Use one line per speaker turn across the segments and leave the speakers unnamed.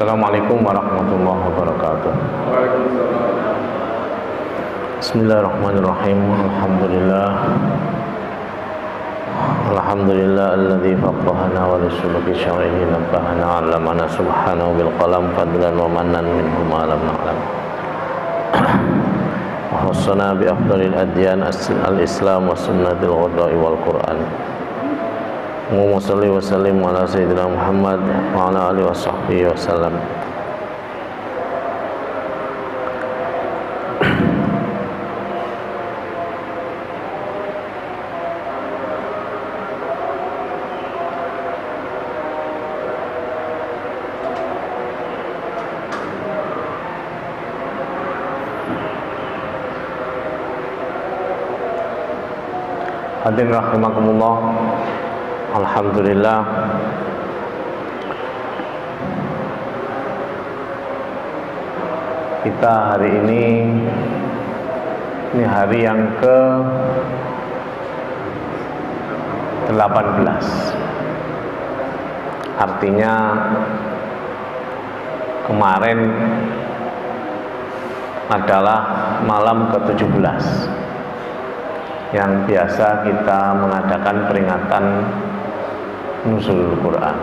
Assalamualaikum warahmatullahi wabarakatuh.
Waalaikumsalam.
Bismillahirrahmanirrahim. Alhamdulillah alladzi faqqahana wa lisuluki syar'ihi nabbahana 'allamana subhanahu bil qalam fadlan wa mannan minhu ma lam na'lam. Wa hassana bi afdalil adyan al-islam wa sunnatil ghada'i wal qur'an. Allahumma shalli wa sallim ala sayyidina Muhammad wa ala alihi wa sahbihi wa sallam. Hadirin rahimakumullah. Alhamdulillah, kita hari ini hari yang ke-18. Artinya kemarin adalah malam ke-17 yang biasa kita mengadakan peringatan Nuzulul Quran.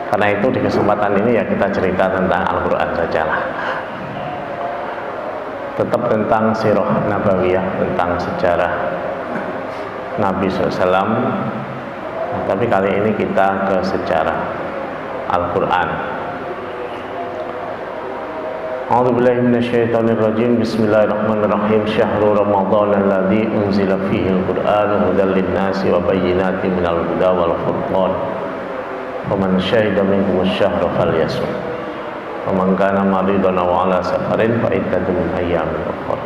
Karena itu di kesempatan ini ya kita cerita tentang Al-Quran sajalah. Tetap tentang sirah nabawiyah, tentang sejarah Nabi SAW. Tapi kali ini kita ke sejarah Al-Quran. A'udzubillahi minasyaitonir rajim. Bismillahirrahmanirrahim. Syahrul Ramadhan alladzi unzila fihi al-Qur'an hudan lin-nasi wa bayyinatin minal huda wal furqan. Faman syahida minkum asy-syahra falyasum. Faman kana maridan aw 'ala safarin fa iddatun min ayyamin ukhra.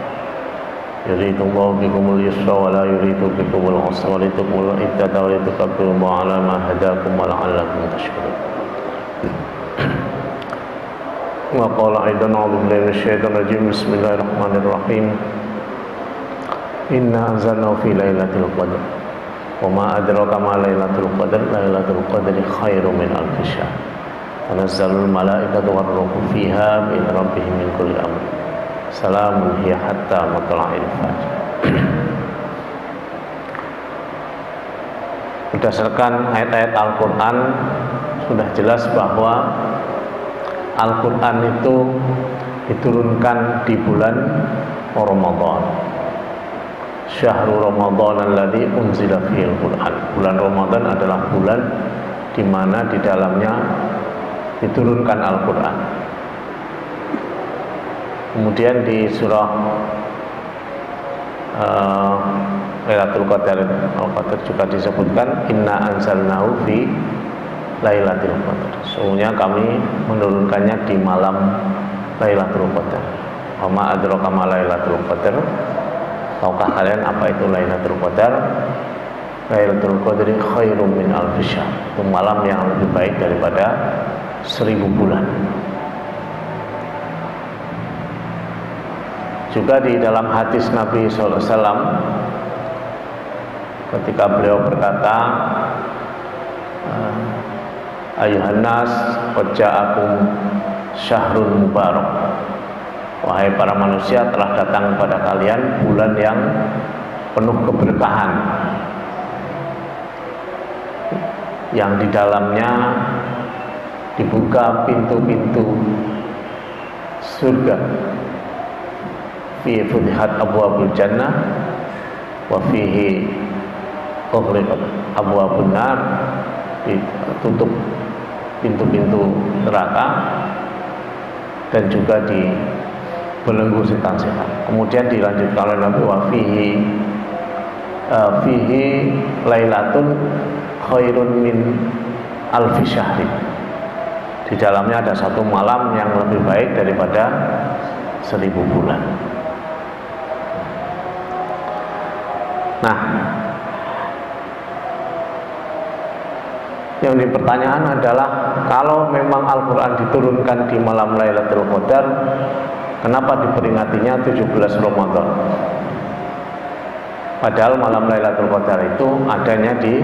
Yuridullahu bikumul yusra wa la yuridu bikumul 'usra wa litukmilul iddata wa litukabbiru 'ala ma hadakum wa la'allakum tashkurun. Wa qala aidan a'udzu billahi minasyaitonir rajim. Bismillahirrahmanirrahim. Inna anzalnahu fi lailatul qadr. Wa ma adraka ma lailatul qadr. Lailatul qadri khairum min alfi syahr. Tanazzalul malaikatu war ruhu fiha bi rabbihim min kulli amr. Salamun hiya hatta matla'il fajr. Berdasarkan ayat-ayat Al-Qur'an sudah jelas bahwa Al-Quran itu diturunkan di bulan Ramadan. Syahrul Ramadhan alladzi unzila fihil Quran. Bulan Ramadan adalah bulan di mana di dalamnya diturunkan Al-Quran. Kemudian di surah Lailatul Qadar, Al-Qadar juga disebutkan inna anzalnahu fi Lailatul Qadar. Sesungguhnya kami menurunkannya di malam Lailatul Qadar. Wa ma adraka ma Lailatul Qadar. Tahukah kalian apa itu Lailatul Qadar? Lailatul Qadri khairum min alfi syahr. Itu malam yang lebih baik daripada 1000 bulan. Juga di dalam hadis Nabi sallallahu alaihi wasallam ketika beliau berkata, Ayuhan nas, qad ja'akum syahrul mubarak. Wahai para manusia, telah datang kepada kalian bulan yang penuh keberkahan, yang di dalamnya dibuka pintu-pintu surga. Fi futihat abwabul jannah wa fihi ughliqat abwabun nar. Ditutup pintu-pintu neraka dan juga dibelenggu setan-setan. Kemudian dilanjutkan oleh Nabi wa fihi lailatun khairun min alfi syahrin. Di dalamnya ada satu malam yang lebih baik daripada 1000 bulan. Nah, yang dipertanyaan adalah kalau memang Al-Quran diturunkan di malam Lailatul Qadar, kenapa diperingatinya 17 Ramadan? Padahal malam Lailatul Qadar itu adanya di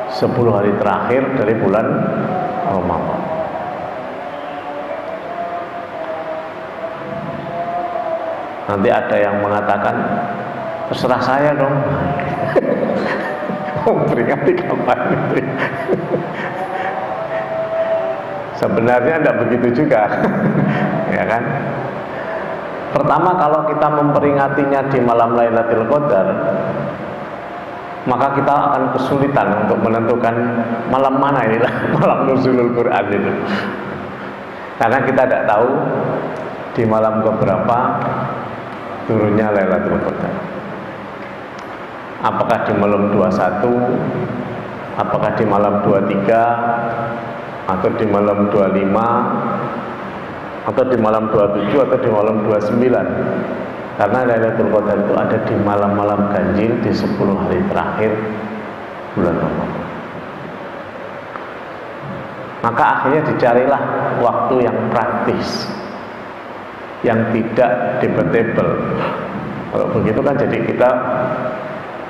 10 hari terakhir dari bulan Ramadan. Nanti ada yang mengatakan, terserah saya dong. Memperingati kapan itu? Sebenarnya tidak begitu juga. Ya kan? Pertama, kalau kita memperingatinya di malam Lailatul Qadar, maka kita akan kesulitan untuk menentukan malam mana inilah malam nuzulul Quran itu. Karena kita tidak tahu di malam keberapa turunnya Lailatul Qadar. Apakah di malam 21, apakah di malam 23, atau di malam 25, atau di malam 27, atau di malam 29. Karena Lailatul Qadar itu ada di malam-malam ganjil di 10 hari terakhir bulan Ramadan. Maka akhirnya dicarilah waktu yang praktis, yang tidak debatable. Kalau begitu kan jadi kita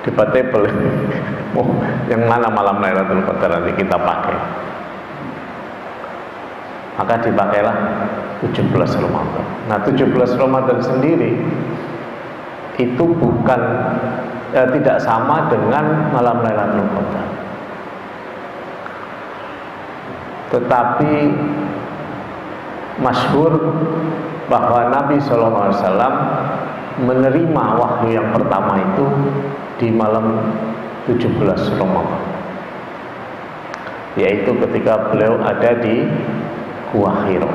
debatable. Oh, yang mana malam Lailatul Qadar nanti kita pakai? Maka dipakailah 17 Ramadan. Nah, 17 Ramadan sendiri itu bukan tidak sama dengan malam Lailatul Qadar. Tetapi masyhur bahwa Nabi SAW menerima wahyu yang pertama itu di malam 17 Ramadan, yaitu ketika beliau ada di Gua Hira.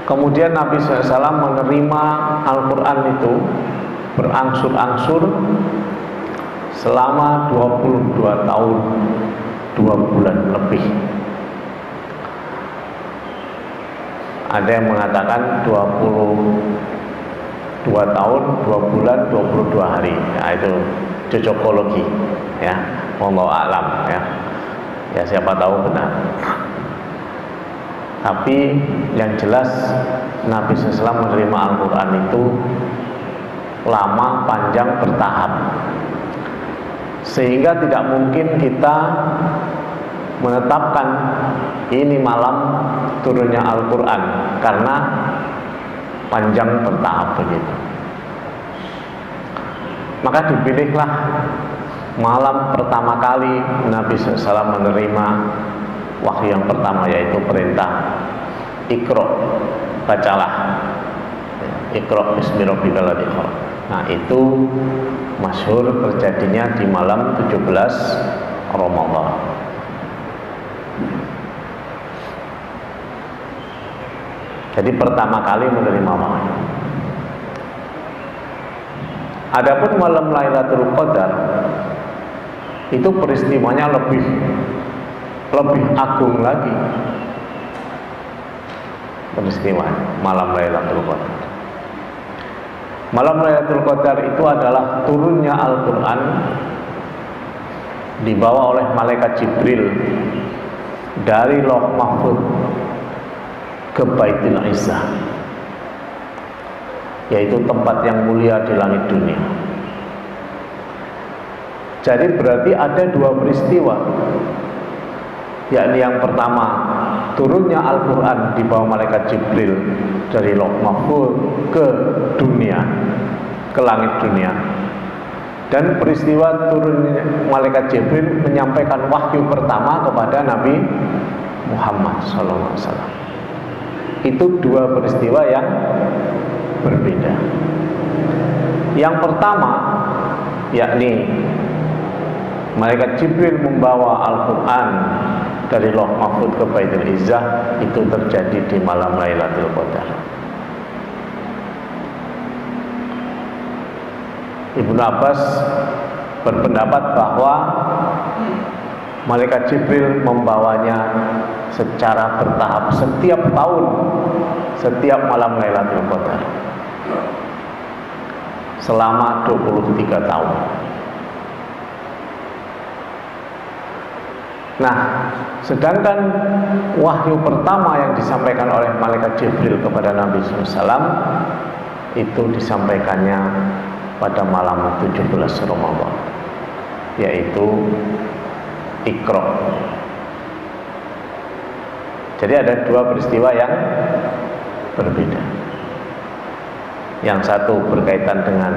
Kemudian Nabi SAW menerima Al-Quran itu berangsur-angsur selama 22 tahun 2 bulan lebih. Ada yang mengatakan 22 tahun 2 bulan 22 hari. Nah, itu cocokologi, ya, wallahu a'lam, ya. Ya, siapa tahu benar. Tapi yang jelas Nabi SAW menerima Al-Quran itu lama, panjang, bertahap, sehingga tidak mungkin kita menetapkan ini malam turunnya Al-Quran, karena panjang bertahap begitu. Maka dipilihlah malam pertama kali Nabi SAW menerima wahyu yang pertama, yaitu perintah Iqra, bacalah, Iqra bismi rabbikal ladzi khalaq. Nah, itu masyhur terjadinya di malam 17 Ramadan. Jadi pertama kali menerima wahyu. Adapun malam Lailatul Qadar itu peristiwanya lebih agung lagi. Peristiwa malam Lailatul Qadar. Malam Lailatul Qadar itu adalah turunnya Al-Quran dibawa oleh malaikat Jibril dari Lauh Mahfuz ke Baitul Izzah, yaitu tempat yang mulia di langit dunia. Jadi berarti ada 2 peristiwa, yakni yang pertama turunnya Al-Quran di bawah malaikat Jibril dari Lauh Mahfuz ke dunia, ke langit dunia, dan peristiwa turunnya malaikat Jibril menyampaikan wahyu pertama kepada Nabi Muhammad SAW. Itu 2 peristiwa yang berbeda. Yang pertama, yakni malaikat Jibril membawa Al-Quran dari Lauh Mahfuz ke Baitul Izzah, itu terjadi di malam Lailatul Qadar. Ibnu Abbas berpendapat bahwa malaikat Jibril membawanya secara bertahap setiap tahun, setiap malam Lailatul Qadar, selama 23 tahun. Nah, sedangkan wahyu pertama yang disampaikan oleh malaikat Jibril kepada Nabi SAW itu disampaikannya pada malam 17 Ramadan, yaitu Iqra. Jadi ada dua peristiwa yang berbeda. Yang satu berkaitan dengan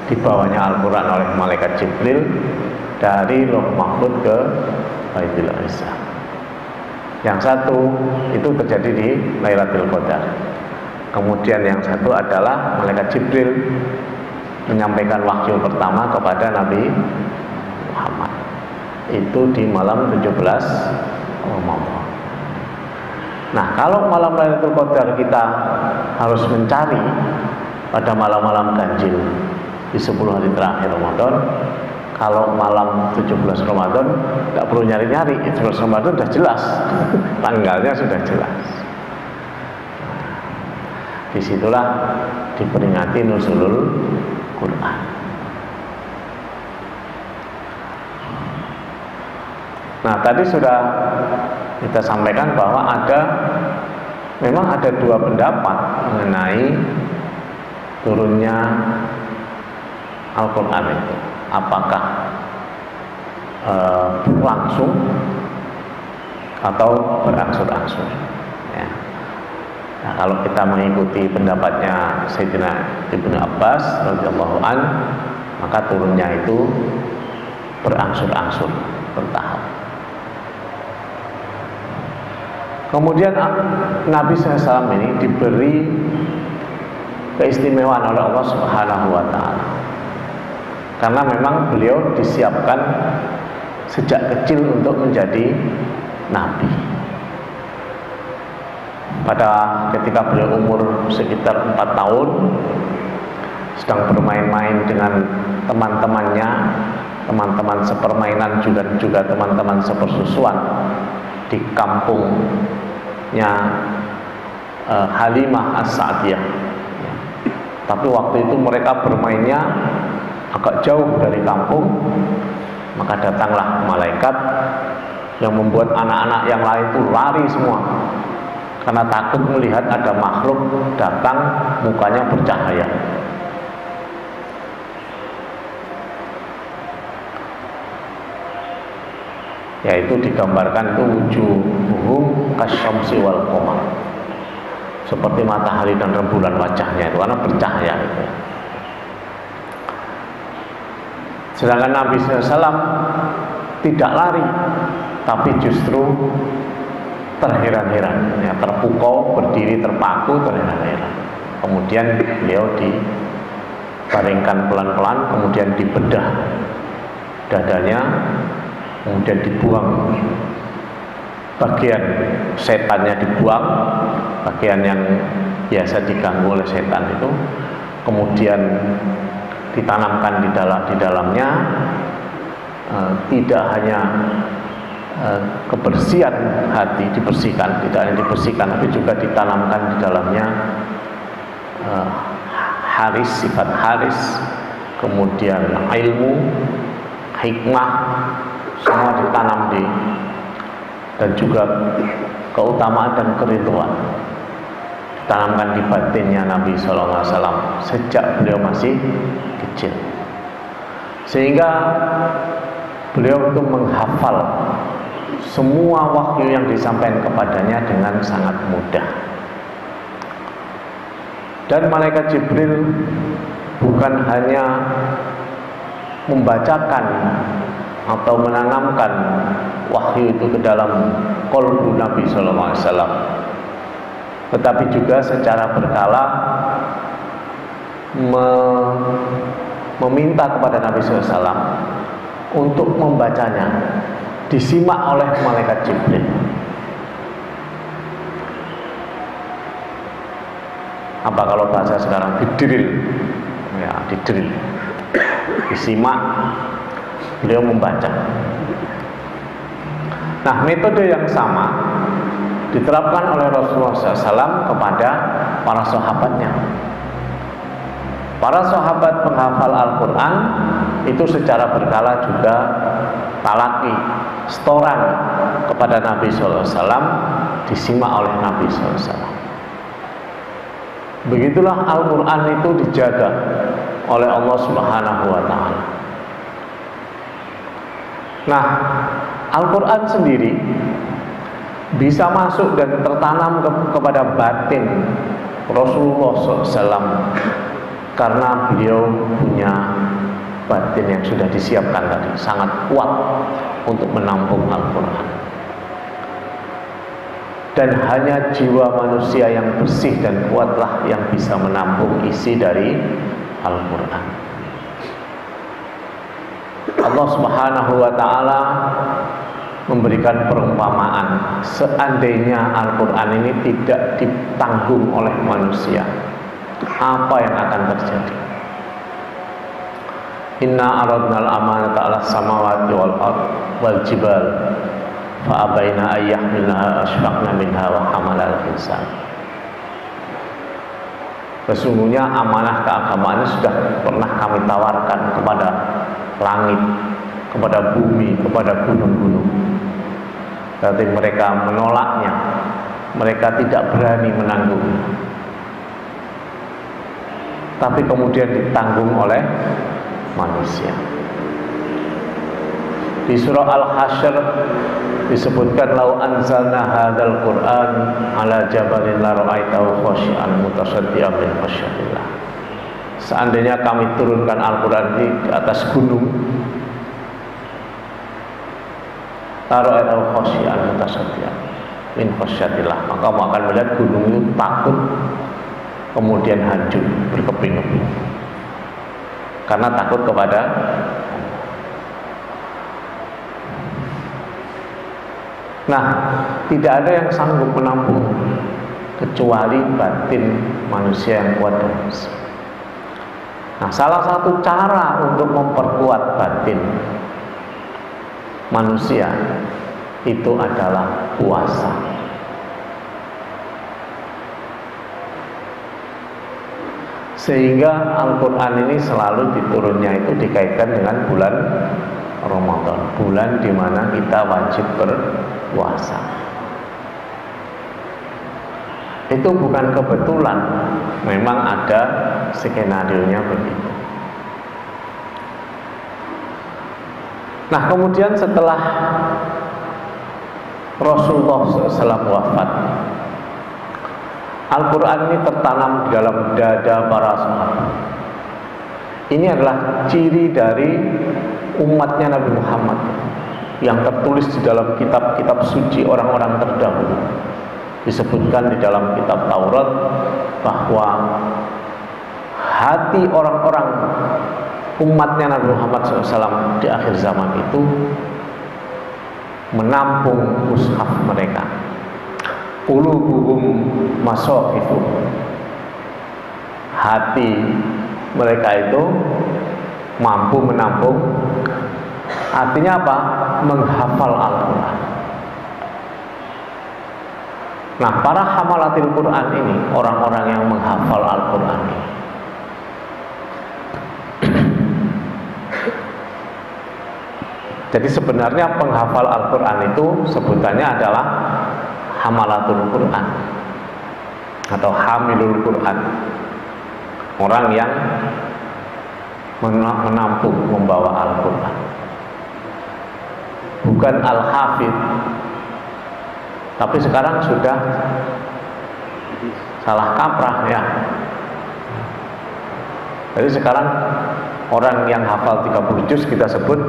dibawanya Al-Quran oleh malaikat Jibril dari Lauh Mahfuz ke Baitul Izzah. Yang satu itu terjadi di Lailatul Qadar. Kemudian yang satu adalah malaikat Jibril menyampaikan wahyu pertama kepada Nabi Muhammad. Itu di malam 17 Ramadan. Nah, kalau malam Lailatul Qadar kita harus mencari pada malam-malam ganjil di 10 hari terakhir Ramadan. Kalau malam 17 Ramadan tidak perlu nyari-nyari, 17 Ramadan sudah jelas, tanggalnya sudah jelas. Disitulah diperingati nuzulul Quran. Nah, tadi sudah kita sampaikan bahwa memang ada dua pendapat mengenai turunnya Al-Quran itu. Apakah langsung atau berangsur-angsur ya. Nah, kalau kita mengikuti pendapatnya Sayyidina Ibnu Abbas radhiyallahu an, maka turunnya itu berangsur-angsur, bertahap. Kemudian Nabi SAW ini diberi keistimewaan oleh Allah Subhanahu wa Ta'ala, karena memang beliau disiapkan sejak kecil untuk menjadi nabi. Ketika beliau umur sekitar 4 tahun, sedang bermain-main dengan teman-temannya, teman-teman sepermainan juga teman-teman sepersusuan di kampungnya Halimah As-Sa'diyah. Tapi waktu itu mereka bermainnya agak jauh dari kampung, maka datanglah malaikat yang membuat anak-anak yang lain itu lari semua karena takut melihat ada makhluk datang mukanya bercahaya. Yaitu digambarkan itu wujuhum kasyamsi wal qamar, seperti matahari dan rembulan wajahnya itu karena bercahaya itu. Sedangkan Nabi SAW tidak lari, tapi justru terheran-heran, ya, terpukau, berdiri, terpaku, terheran-heran. Kemudian beliau dibaringkan pelan-pelan, kemudian dibedah dadanya, kemudian dibuang bagian setannya, dibuang bagian yang biasa diganggu oleh setan itu, kemudian ditanamkan di dalamnya tidak hanya kebersihan hati dibersihkan, tidak hanya dibersihkan, tapi juga ditanamkan di dalamnya haris, sifat haris, kemudian ilmu, hikmah, semua ditanam dan juga keutamaan dan keridhaan ditanamkan di batinnya Nabi SAW sejak beliau masih kecil, sehingga beliau itu menghafal semua wahyu yang disampaikan kepadanya dengan sangat mudah. Dan malaikat Jibril bukan hanya membacakan atau menanamkan wahyu itu ke dalam qalbu Nabi SAW, tetapi juga secara berkala meminta kepada Nabi SAW untuk membacanya, disimak oleh malaikat Jibril. Apa kalau bahasa sekarang didrill, ya, didrill, disimak, beliau membaca. Nah, metode yang sama diterapkan oleh Rasulullah SAW kepada para sahabatnya. Para sahabat penghafal Al-Quran itu secara berkala juga talaki, setoran kepada Nabi SAW, disimak oleh Nabi SAW. Begitulah Al-Quran itu dijaga oleh Allah Subhanahu wa Ta'ala. Nah, Al-Quran sendiri bisa masuk dan tertanam kepada batin Rasulullah SAW, karena beliau punya batin yang sudah disiapkan tadi, sangat kuat untuk menampung Al-Quran. Dan hanya jiwa manusia yang bersih dan kuatlah yang bisa menampung isi dari Al-Quran. Allah Subhanahu wa ta'ala memberikan perumpamaan, seandainya Al-Quran ini tidak ditanggung oleh manusia, apa yang akan terjadi? Inna aradnal amanata 'alas samawati wal ard wal jibal fa abaina ayyahmilnaha asfaqna minha wa hamalal insan. Sesungguhnya amanah keagamaan sudah pernah kami tawarkan kepada langit, kepada bumi, kepada gunung-gunung. Tapi mereka menolaknya, mereka tidak berani menanggungnya. Tapi kemudian ditanggung oleh manusia. Di surah Al-Hasyr disebutkan, lau anzalna hadzal Qur'an ala jabalin la ra'aitahu khashi'an mutasaddian min khasyatillah. Seandainya kami turunkan Al-Quran di atas gunung, la ra'aitahu khashi'an mutasaddian min khasyatillah, maka kamu akan melihat gunung itu takut kemudian hancur berkeping-keping karena takut kepada. Nah, tidak ada yang sanggup menampung kecuali batin manusia yang kuat dan bersih. Nah, salah satu cara untuk memperkuat batin manusia itu adalah puasa. Sehingga Al-Quran ini selalu diturunnya itu dikaitkan dengan bulan Ramadan, bulan di mana kita wajib berpuasa. Itu bukan kebetulan, memang ada skenario-nya begitu. Nah, kemudian setelah Rasulullah SAW wafat, Al-Quran ini tertanam di dalam dada para sahabat. Ini adalah ciri dari umatnya Nabi Muhammad yang tertulis di dalam kitab-kitab suci orang-orang terdahulu. Disebutkan di dalam kitab Taurat bahwa hati orang-orang umatnya Nabi Muhammad SAW di akhir zaman itu menampung mushaf mereka. Qulubuhum mashafifu, hati mereka itu mampu menampung. Artinya apa? Menghafal Al-Quran. Nah, para hamalatil Quran ini, orang-orang yang menghafal Al-Quran ini, jadi sebenarnya penghafal Al-Quran itu sebutannya adalah hamalatul Quran atau hamilul Quran, orang yang menampung, membawa Al-Quran, bukan al-hafid. Tapi sekarang sudah salah kaprah ya. Jadi sekarang orang yang hafal 30 juz kita sebut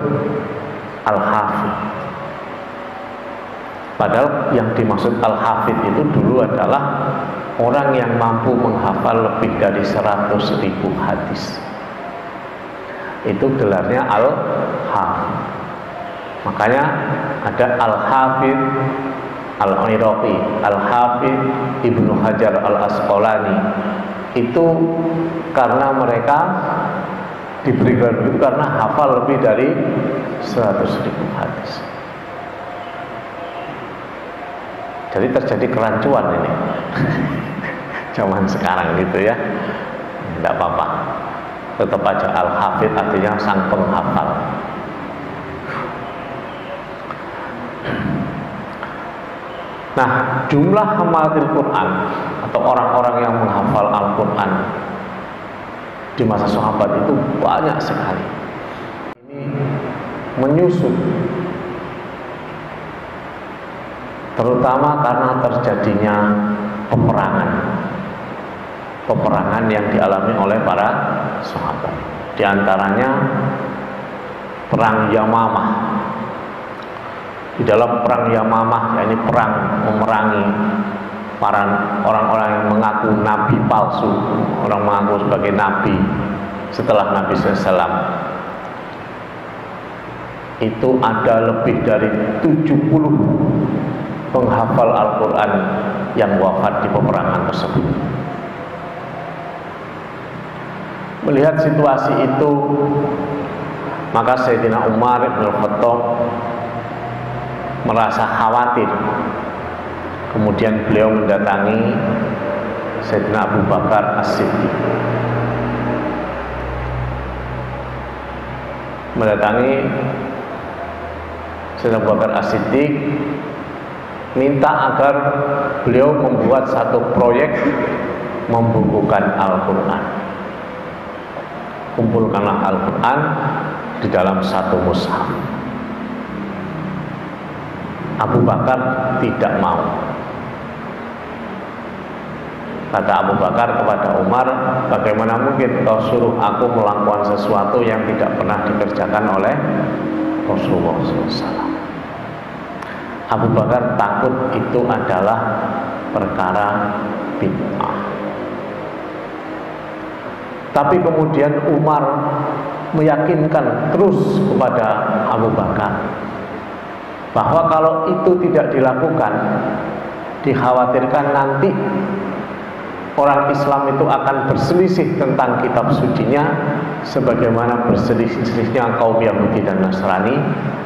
al-hafid. Padahal yang dimaksud al-hafid itu dulu adalah orang yang mampu menghafal lebih dari 100.000 hadis. Itu gelarnya al-hafid. Makanya ada al-hafid Al-Iraqi, Al-Hafid Ibnu Hajar Al-Asqalani. Itu karena mereka diberi gelar itu karena hafal lebih dari 100.000 hadis. Jadi terjadi kerancuan ini zaman sekarang gitu ya. Tidak apa-apa, tetap aja Al-Hafid artinya sang penghafal. Nah, jumlah hamalatil Quran atau orang-orang yang menghafal Al-Quran di masa sahabat itu banyak sekali. Ini menyusut terutama karena terjadinya peperangan yang dialami oleh para sahabat. Di antaranya perang Yamamah. Di dalam perang Yamamah, yakni perang memerangi para orang-orang yang mengaku nabi palsu, orang mengaku sebagai nabi setelah Nabi SAW, itu ada lebih dari 70 penghafal Al-Quran yang wafat di peperangan tersebut. Melihat situasi itu, maka Sayyidina Umar bin Khattab merasa khawatir. Kemudian beliau mendatangi Sayyidina Abu Bakar As-Siddiq. Mendatangi Sayyidina Abu Bakar As-Siddiq, minta agar beliau membuat satu proyek membukukan Al-Quran. Kumpulkanlah Al-Quran di dalam satu mushaf. Abu Bakar tidak mau. Kata Abu Bakar kepada Umar, bagaimana mungkin kau suruh aku melakukan sesuatu yang tidak pernah dikerjakan oleh Rasulullah SAW. Abu Bakar takut itu adalah perkara bid'ah. Tapi kemudian Umar meyakinkan terus kepada Abu Bakar bahwa kalau itu tidak dilakukan, dikhawatirkan nanti orang Islam itu akan berselisih tentang kitab sucinya sebagaimana berselisihnya kaum Yahudi dan Nasrani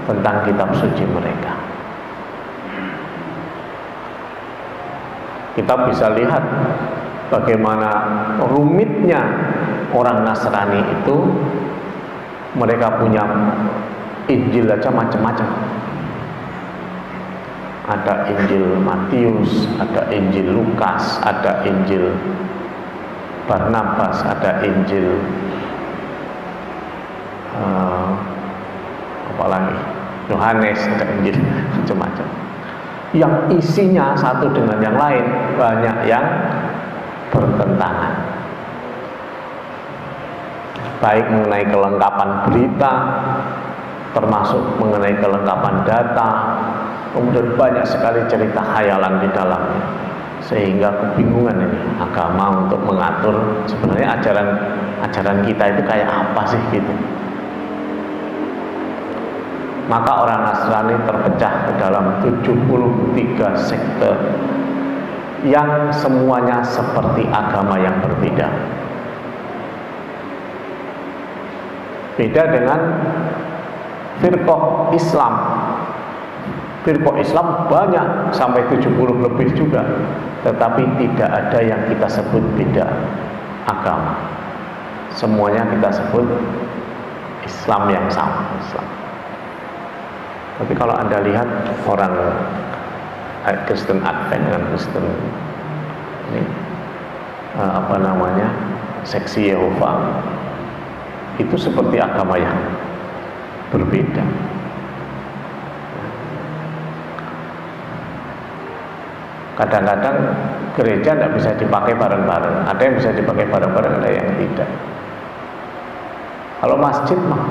tentang kitab suci mereka. Kita bisa lihat bagaimana rumitnya orang Nasrani itu. Mereka punya Injil aja macam-macam. Ada Injil Matius, ada Injil Lukas, ada Injil Barnabas, ada Injil apa lagi? Yohanes, ada Injil macam-macam. Yang isinya satu dengan yang lain banyak yang bertentangan. Baik mengenai kelengkapan berita, termasuk mengenai kelengkapan data, kemudian banyak sekali cerita khayalan di dalamnya, sehingga kebingungan ini agama untuk mengatur sebenarnya ajaran kita itu kayak apa sih gitu. Maka orang Nasrani terpecah ke dalam 73 sekte yang semuanya seperti agama yang berbeda. Beda dengan firqah Islam. Firqah Islam banyak, sampai 70 lebih juga, tetapi tidak ada yang kita sebut beda agama. Semuanya kita sebut Islam yang sama, Islam. Tapi kalau Anda lihat orang Kristen Advent dan Kristen ini, seksi Yehova, itu seperti agama yang berbeda. Kadang-kadang gereja tidak bisa dipakai bareng-bareng. Ada yang bisa dipakai bareng-bareng, ada yang tidak. Kalau masjid mah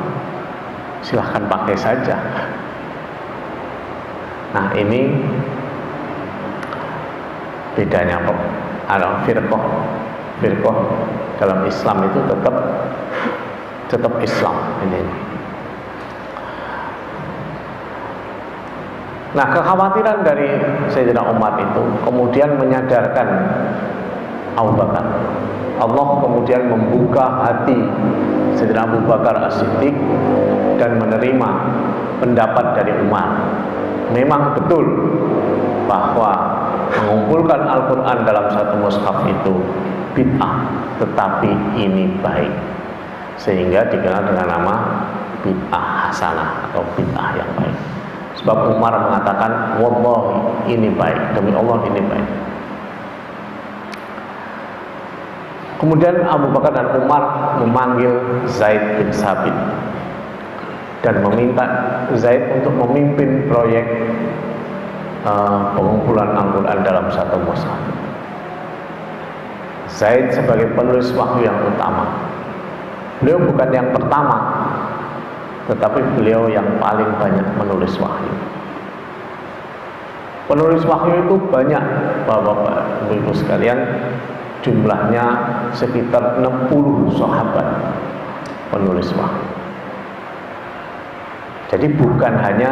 silahkan pakai saja. Nah, ini bedanya kok. Firqah dalam Islam itu tetap Islam ini. Nah, kekhawatiran dari Sayyidina Umar itu kemudian menyadarkan Abu Bakar. Allah kemudian membuka hati Sayyidina Abu Bakar As-Siddiq dan menerima pendapat dari Umar. Memang betul bahwa mengumpulkan Al-Quran dalam satu mushaf itu bid'ah, tetapi ini baik, sehingga dikenal dengan nama bid'ah hasanah atau bid'ah yang baik. Sebab Umar mengatakan, wallahi ini baik, demi Allah ini baik. Kemudian Abu Bakar dan Umar memanggil Zaid bin Sabit dan meminta Zaid untuk memimpin proyek pengumpulan Al-Quran dalam satu mushaf. Zaid sebagai penulis wahyu yang utama. Beliau bukan yang pertama, tetapi beliau yang paling banyak menulis wahyu. Penulis wahyu itu banyak, Bapak-bapak, Ibu-ibu sekalian. Jumlahnya sekitar 60 sahabat penulis wahyu. Jadi bukan hanya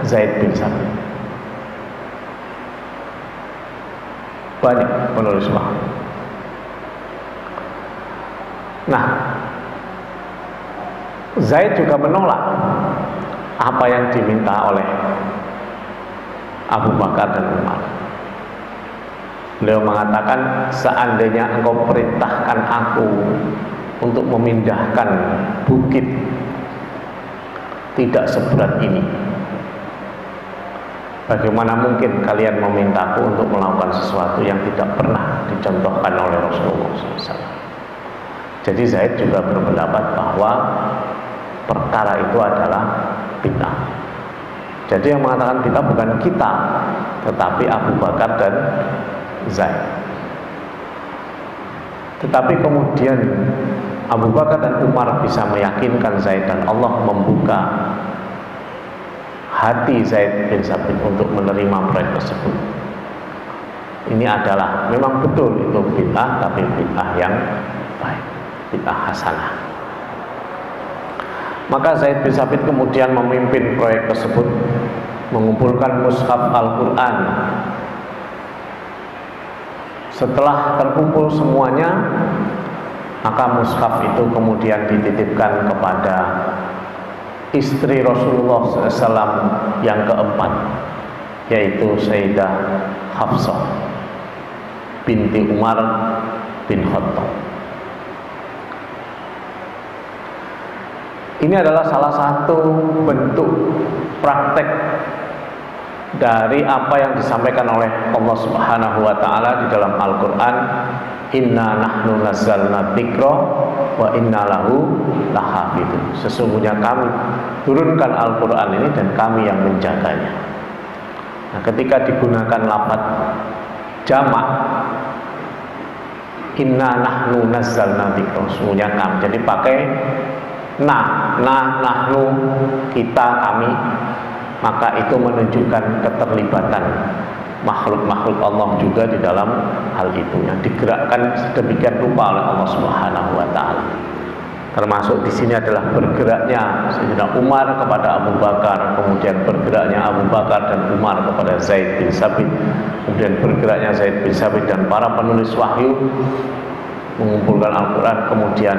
Zaid bin Sabit. Banyak penulis wahyu. Nah, Zaid juga menolak apa yang diminta oleh Abu Bakar dan Umar. Beliau mengatakan, seandainya engkau perintahkan aku untuk memindahkan bukit tidak seberat ini, bagaimana mungkin kalian memintaku untuk melakukan sesuatu yang tidak pernah dicontohkan oleh Rasulullah SAW. Jadi Zaid juga berpendapat bahwa perkara itu adalah bid'ah. Jadi yang mengatakan bid'ah bukan kita, tetapi Abu Bakar dan Zaid. Tetapi kemudian Abu Bakar dan Umar bisa meyakinkan Zaid, dan Allah membuka hati Zaid bin Sabit untuk menerima proyek tersebut. Ini adalah memang betul itu bid'ah, tapi bid'ah yang baik, bid'ah hasanah. Maka Zaid bin Sabit kemudian memimpin proyek tersebut, mengumpulkan mushaf Al-Quran. Setelah terkumpul semuanya, maka mushaf itu kemudian dititipkan kepada istri Rasulullah SAW yang keempat, yaitu Sayyidah Hafsah binti Umar bin Khattab. Ini adalah salah satu bentuk praktek dari apa yang disampaikan oleh Allah Subhanahu wa taala di dalam Al-Qur'an, inna nahnu nazzalna dzikra wa inna lahu lahafidun. Sesungguhnya kami turunkan Al-Qur'an ini dan kami yang menjaganya. Nah, ketika digunakan lafaz jamak, inna nahnu nazzalna dzikra, sesungguhnya kami, jadi pakai nahnu, kita, kami, maka itu menunjukkan keterlibatan makhluk-makhluk Allah juga di dalam hal itu, yang digerakkan sedemikian rupa oleh Allah Subhanahu wa taala. Termasuk di sini adalah bergeraknya Sayyidina Umar kepada Abu Bakar, kemudian bergeraknya Abu Bakar dan Umar kepada Zaid bin Sabit, kemudian bergeraknya Zaid bin Sabit dan para penulis wahyu mengumpulkan Al-Quran, kemudian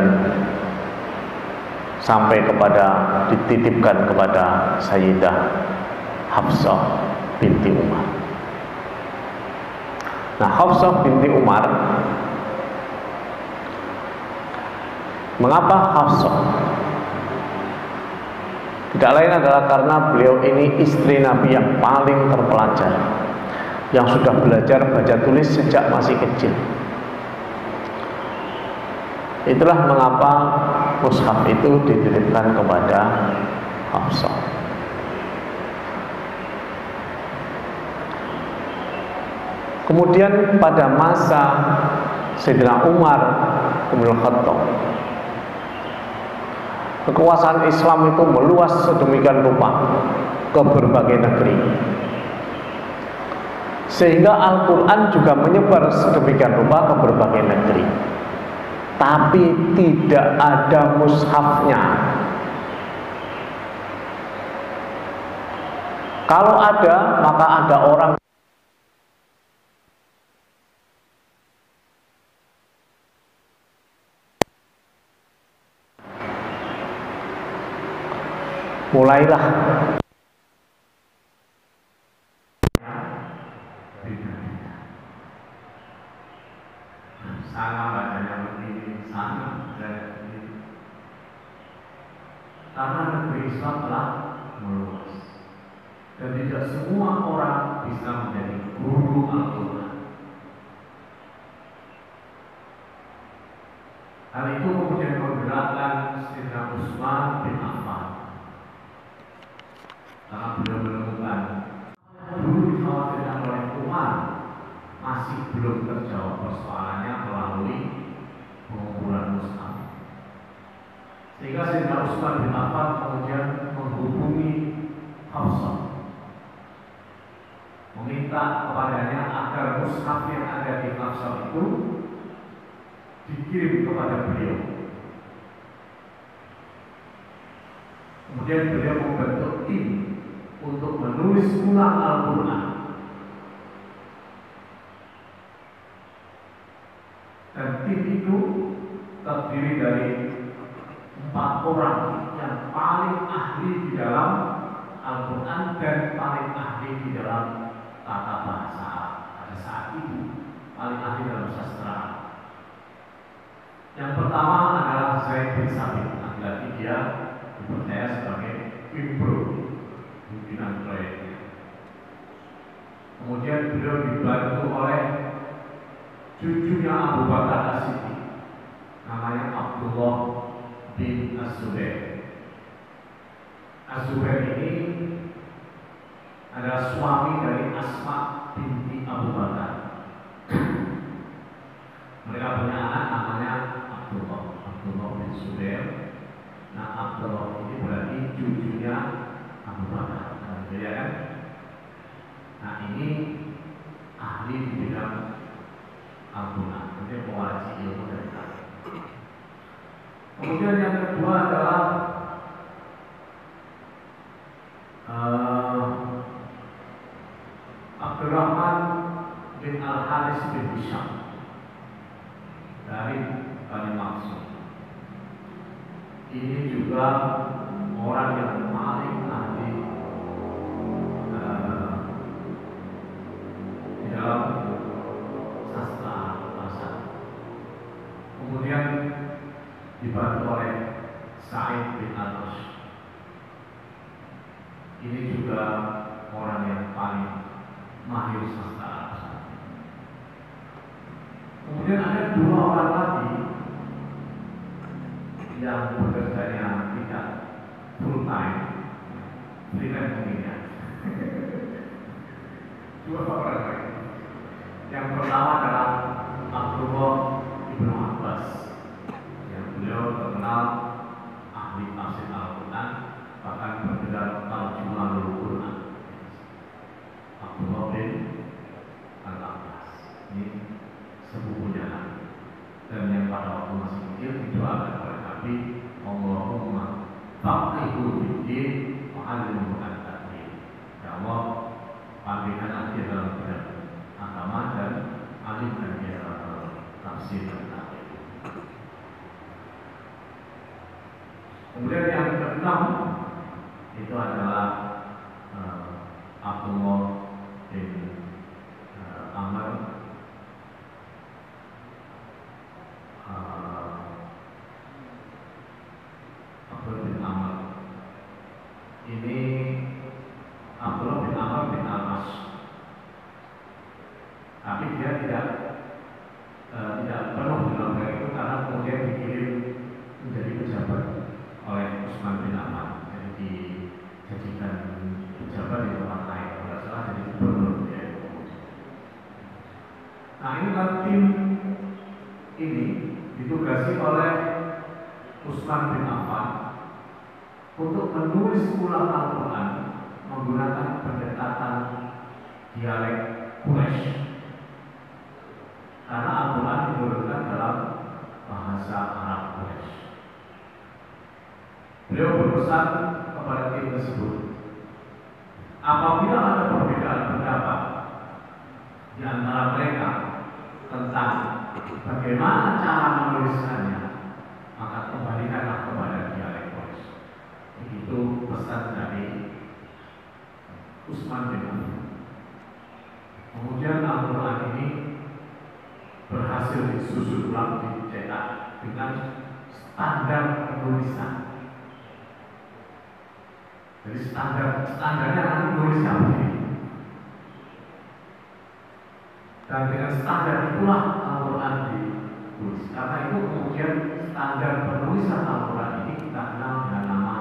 sampai kepada dititipkan kepada Sayyidah Hafsah binti Umar. Nah, Hafsah binti Umar, mengapa Hafsah? Tidak lain adalah karena beliau ini istri Nabi yang paling terpelajar, yang sudah belajar baca tulis sejak masih kecil. Itulah mengapa mushaf itu dititipkan kepada Hafsah. Kemudian pada masa Sayyidina Umar bin Khattab, kekuasaan Islam itu meluas sedemikian rupa ke berbagai negeri, sehingga Al-Quran juga menyebar sedemikian rupa ke berbagai negeri. Tapi tidak ada mushafnya. Kalau ada, maka ada orang mulailah sana bacanya begini, sana bacanya begini, karena negeri Islam telah meluas dan tidak semua orang bisa menjadi guru Al-Quran. Hal itu kemudian menggerakkan Sayyidina Utsman bin Affan, karena beliau menemukan guru
menjawab persoalannya melalui pengumpulan mushaf. Sehingga Sayyidina Utsman bin Affan kemudian menghubungi Hafsah, meminta kepadanya agar mushaf yang ada di Hafsah itu dikirim kepada beliau. Kemudian beliau membentuk tim untuk menulis ulang Al-Quran. Dan tim itu terdiri dari 4 orang yang paling ahli di dalam Al-Quran dan paling ahli di dalam tata bahasa pada saat itu, paling ahli dalam sastra. Yang pertama adalah Zaid bin Sabit, laki-laki dia dipercaya sebagai pimpinan proyeknya. Kemudian beliau dibantu oleh cucunya Abu Bakar As-Siddiq, namanya Abdullah bin Az-Zubair. Az-Zubair ini adalah suami dari Asma binti Abu Bakar. Mereka punya anak namanya Abdullah bin Zubair. Nah, Abdullah ini berarti cucunya Abu Bakar, ya kan? Nah, ini ahli di bidang Al-Quran, ini pewaris ilmu dari kami. Kemudian yang kedua adalah Abdurrahman bin Al-Haris bin Hisham dari Bani Maksum. Ini juga orang yang paling ahli di dalam sastra bahasa. Kemudian dibantu oleh Sa'id bin Al-Ash. Ini juga orang yang paling mahir sastra bahasa. Kemudian ada 2 orang lagi yang bekerjanya tidak full time, freelance mungkin. 2 orang lagi. Yang pertama adalah Abdullah bin Abbas, yang beliau terkenal ahli tafsir Al-Quran, bahkan bergelar Tarjumanul Quran. Abdullah bin Abbas ini sepupunya Nabi, dan yang pada waktu masih kecil didoakan oleh Nabi, Allahumma faqihu fid-din wa 'allimhu at-ta'wil. Ya Allah, pandaikan dia dalam bidang agama dan alimkan dia dalam tafsir dan ta'wil. Kemudian yang keenam itu adalah Abdullah bin Amr ini Abdullah bin Amr bin Al-As, tapi dia tidak penuh dalam hal itu karena kemudian dikirim menjadi pejabat oleh Utsman bin Affan, jadi dijadikan pejabat di tempat lain, kalau salah jadi gubernur ya. Nah, ini kan tim ini ditugasi oleh Utsman bin Affan untuk menulis ulang Al-Quran menggunakan pendekatan dialek Quraisy, karena Al-Quran diturunkan dalam bahasa Arab Quraisy. Beliau berpesan kepada tim tersebut, apabila ada perbedaan pendapat di antara mereka tentang bagaimana cara menuliskannya, maka kembalikanlah kepada dialek Quraisy. Begitu pesan dari Utsman bin Affan. Kemudian Al-Quran ini berhasil disusun ulang, dicetak dengan standar penulisan. Jadi standarnya nanti nulisnya begini. Dan dengan standar itulah Al-Quran ditulis. Karena itu kemudian standar penulisan Al-Quran ini kita kenal dengan nama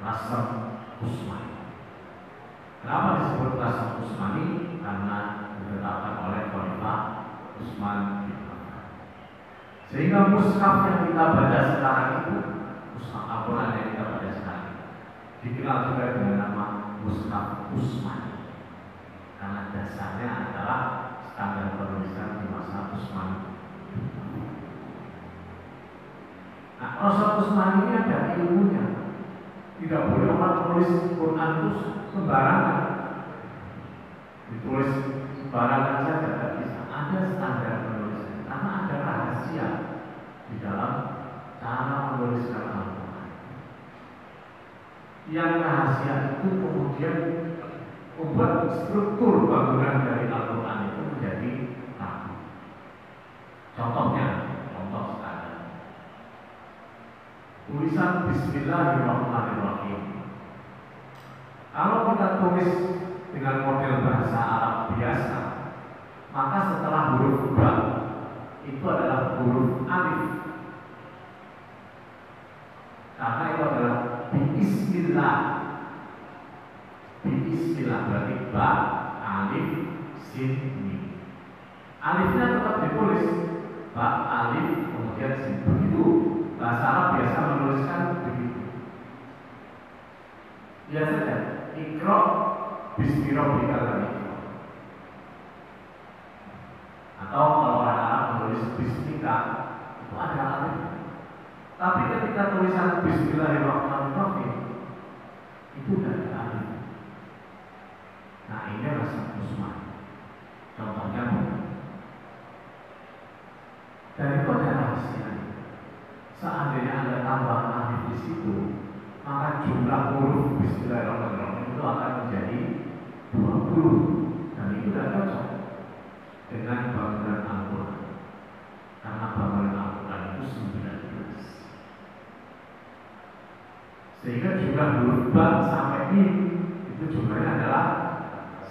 Rasm Utsmani. Kenapa disebut Rasm Utsmani? Karena ditetapkan oleh Khalifah Utsman bin Affan. Sehingga mushaf yang kita baca sekarang itu, mushaf Al-Quran yang kita baca sekarang, dikenal juga dengan nama mushaf Utsman, karena dasarnya adalah standar penulisan di masa Utsman. Nah, proses Utsman ini ada ilmunya. Tidak boleh orang tulis Quran itu sembarangan, ditulis sembarangan saja, tidak bisa. Ada standar penulisan, karena ada rahasia di dalam cara menuliskan Al-Quran. Yang rahasia itu kemudian membuat struktur bangunan dari Al-Quran itu menjadi rapi. Contohnya, contoh standar tulisan Bismillahirrahmanirrahim. Kalau kita tulis dengan model bahasa Arab biasa, maka setelah huruf ba itu adalah huruf alif, karena itu adalah Bismillah. Bismillah berarti ba, alif, sin, mim. Alifnya tetap ditulis ba, alif, kemudian sin. Begitu bahasa Arab biasa menuliskan begitu. Biasanya Iqra bismi rabbikal ladzi khalaq. Atau kalau orang Arab menulis bismika itu ada alif. Tapi ketika tulisan Bismillahirrahmanirrahim itu tidak ada alif. Nah, ini adalah Utsman. Contohnya dan itu ada rahasia. Seandainya ada tambahan alif di situ, maka jumlah huruf Bismillahirrahmanirrahim itu akan menjadi 20, dan itu tidak cocok dengan bangunan Al-Quran, karena bangunan Al-Quran itu 19, sehingga jumlah huruf ba sampai mim itu jumlahnya adalah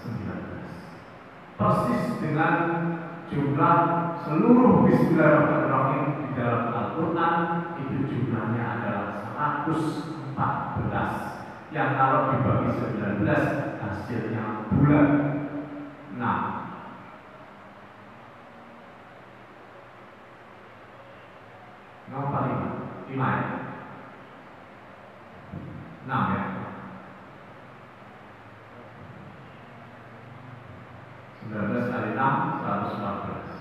19, persis dengan jumlah seluruh Bismillahirrahmanirrahim di dalam Al-Quran itu jumlahnya adalah 114, yang kalau dibagi 19 hasilnya bulan 6. Nomor 5 ya? 6 ya? 19 kali 6, 114.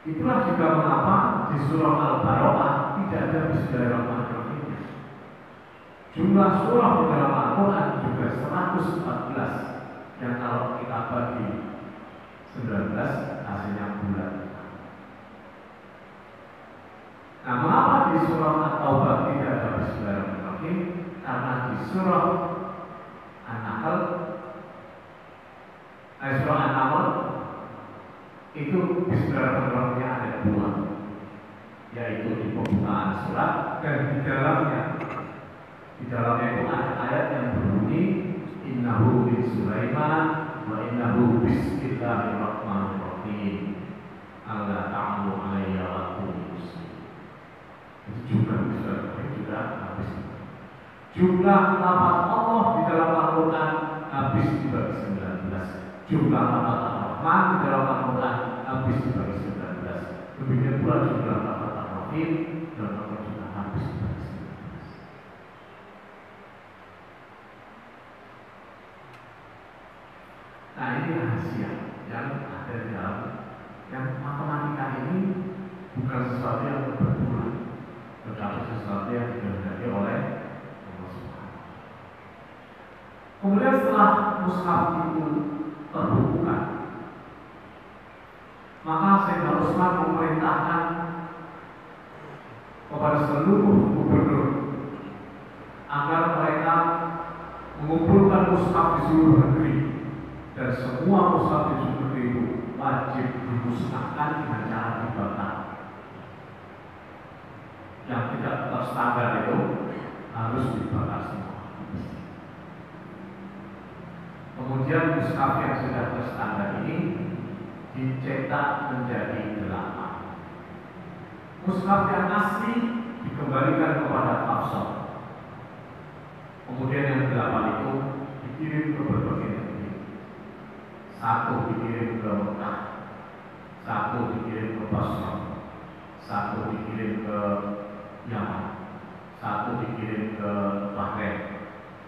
Itulah juga mengapa di surah Al-Baqarah tidak ada Bismillahirrahmanirrahim. Jumlah surah di dalam Al-Quran juga 114, yang kalau kita bagi 19 hasilnya bulan. Nah, mengapa di surah At-Taubah tidak ada Bismillahirrahmanirrahim? Karena di surah An-Nahl, surah An-Nahl itu Bismillahirrahmanirrahim ada 2, yaitu di pembukaan surat dan di dalamnya itu ada ayat yang berbunyi innahu min Sulaiman wa innahu bismillahirrahmanirrahim alla ta'alu alayya wa atuni muslim. Itu jumlah Bismillahirrahmanirrahim juga habis. Jumlah lafaz Allah di dalam Al-Quran habis dibagi 19. Jumlah lafaz Ar-Rahman di dalam Al-Quran habis dibagi 19. Demikian pula jumlah lafaz Ar-Rahim dalam Al-Quran juga habis dibagi 19. Nah, ini rahasia yang ada di dalam, yang matematika ini bukan sesuatu yang kebetulan, tetapi sesuatu yang dikehendaki oleh Allah Subhanahu. Kemudian setelah mushaf itu terbukukan, maka Sayyidina Utsman memerintahkan kepada seluruh gubernur agar mereka mengumpulkan mushaf di seluruh negeri, dan semua mushaf di seluruh negeri itu wajib dimusnahkan dengan cara dibakar. Yang tidak terstandar itu harus dibakar semua. Kemudian mushaf yang sudah terstandar ini dicetak menjadi 8. Mushaf yang asli dikembalikan kepada Hafsah. Kemudian yang 8 itu dikirim ke Satu dikirim ke Mekah, satu dikirim ke Basra, satu dikirim ke Yaman, satu dikirim ke Bahrain,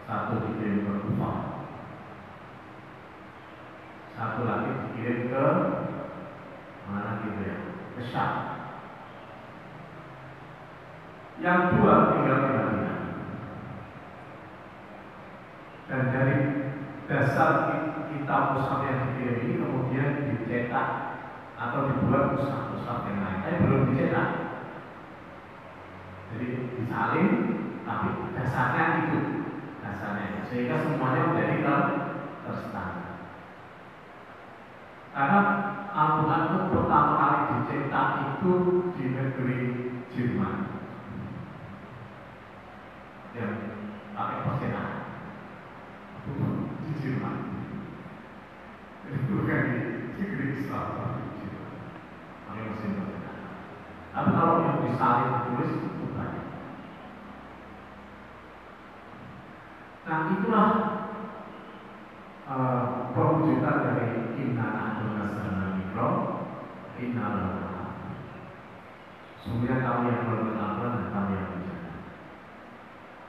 satu dikirim ke Kufah, satu lagi dikirim ke mana gitu ya, ke Syam. Yang dua tinggal di Madinah. Dan dari dasar kitab mushaf yang dikirim ini kemudian dicetak atau dibuat mushaf yang lain. Tapi belum dicetak. Jadi disalin, tapi dasarnya itu, sehingga semuanya menjadi terstandar. Karena Al-Quran itu pertama kali dicetak itu di negeri Jerman yang pakai persenan di Jerman. Jadi bukan di negeri Islam, tapi di Jerman pakai mesin persenan. Tapi kalau yang disalin tulis itu banyak. Nah itulah perwujudan dari Inna Nahnu Nazzalna Dzikra Inna Lahu Lahafidz. Sungguhnya kami yang menurunkan Al-Quran dan kami yang menjaga.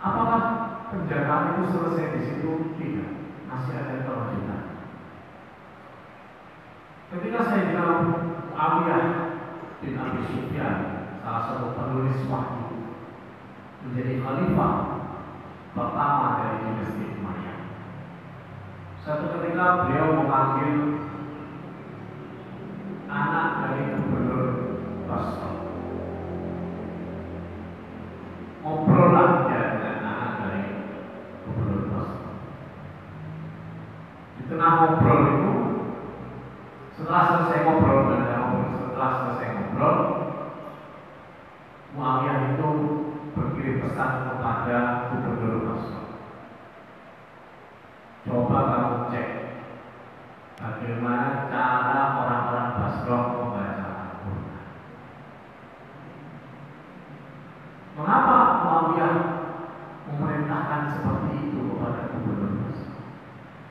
Apakah penjagaan itu selesai di situ? Tidak, masih ada kelanjutan. Ketika saya bilang Muawiyah bin Abi Sufyan, salah satu penulis wahyu, menjadi khalifah pertama dari dinasti Umayyah. Suatu ketika beliau memanggil anak dari gubernur Basra. Ngobrollah dia dengan anak dari gubernur Basra. Di tengah ngobrol itu, setelah selesai ngobrol, Muawiyah itu berkirim pesan kepada gubernur Basra. Coba kamu cek bagaimana cara orang-orang Basra membaca Al-Quran. Mengapa Muawiyah memerintahkan seperti itu kepada gubernur Basra?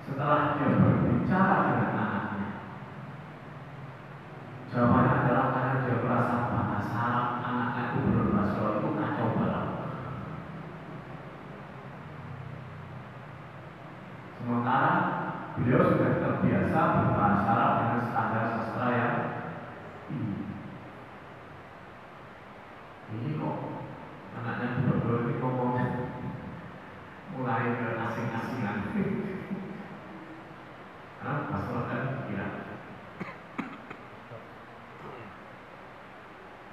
Setelah dia berbicara dengan anaknya, jawabannya adalah karena dia merasa bahasa Arab anaknya gubernur Basra itu kacau balau. Sementara beliau sudah terbiasa berbahasa Arab dengan standar sastra yang ini kok anaknya gubernur ini ngomongnya mulai ke asing-asingan. Karena Basra kan tidak.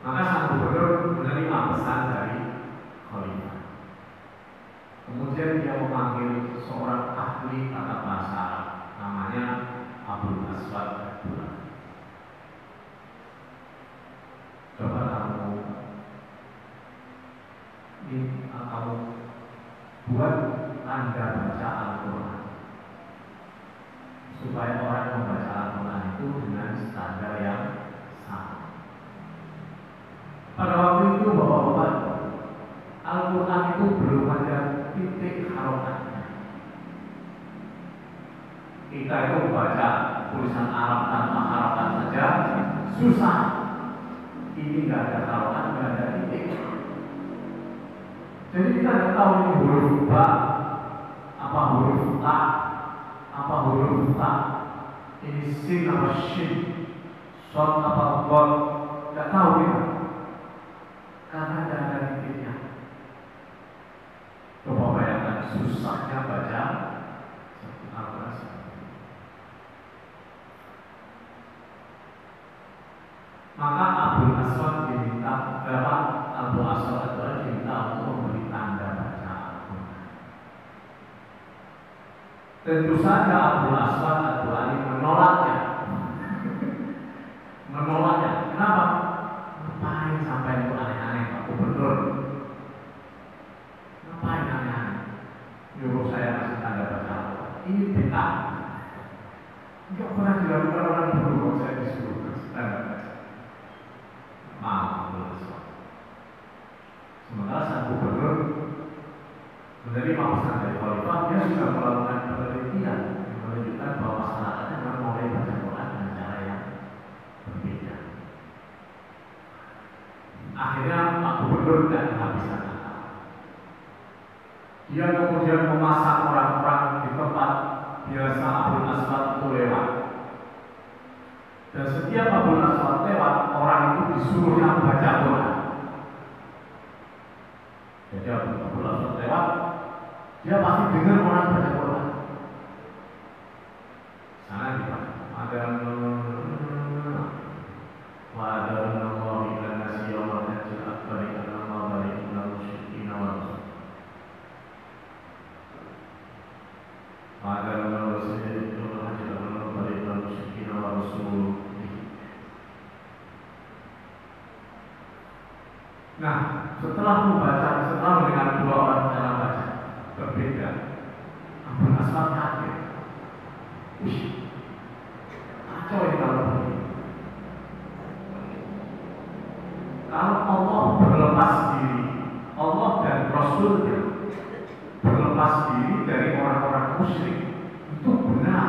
Maka sang gubernur menerima pesan dari khalifah. Kemudian dia memanggil seorang ahli tata bahasa Arab, namanya Abul Aswad Ad-Du'ali. Coba kamu buat tanda baca Al-Quran supaya orang yang membaca Al-Quran itu dengan standar yang sama. Pada waktu itu Bapak-bapak, Al-Quran itu belum ada titik harokatnya. Kita itu membaca tulisan Arab tanpa harokat saja susah. Ini nggak ada harokat, nggak ada titik. Jadi kita nggak tahu ini huruf ba, apa huruf ta, apa huruf ta, ini sin apa shin, shod apa god, nggak tahu kita. Karena nggak ada titiknya. Coba bayangkan susahnya baca Al-Quran. Maka Abul Aswad diminta, Abul Aswad itu diminta untuk memberi tanda baca Al-Quran. Tentu saja Abul Aswad Ad-Du'ali menolaknya. Kenapa? Ngapain sampai itu aneh-aneh Pak Gubernur? Ngapain aneh-aneh? Nyuruh saya kasih tanda baca Al-Quran. Ini beda. Enggak pernah dilakukan orang dulu kalau saya disuruh kasih tanda baca. Abul Aswad. Sementara sang gubernur menerima pesan dari khalifah, dia sudah melakukan penelitian menunjukkan bahwa masyarakatnya memang mulai baca Quran dengan cara yang berbeda. Akhirnya Pak Gubernur tidak kehabisan akal. Dia kemudian memasang orang-orang di tempat biasa Abul Aswad itu lewat. Dan setiap Abul Aswad lewat, orang itu disuruhnya baca Quran. Jadi Abul Aswad lewat, dia pasti dengar orang baca Quran. Sana dibaca. Ada Nah, setelah mendengar dua orang cara baca berbeda, Abul Aswad kaget. Kacau ini kalau begini. Kalau Allah berlepas diri, Allah dan Rasulnya berlepas diri dari orang-orang musyrik, itu benar.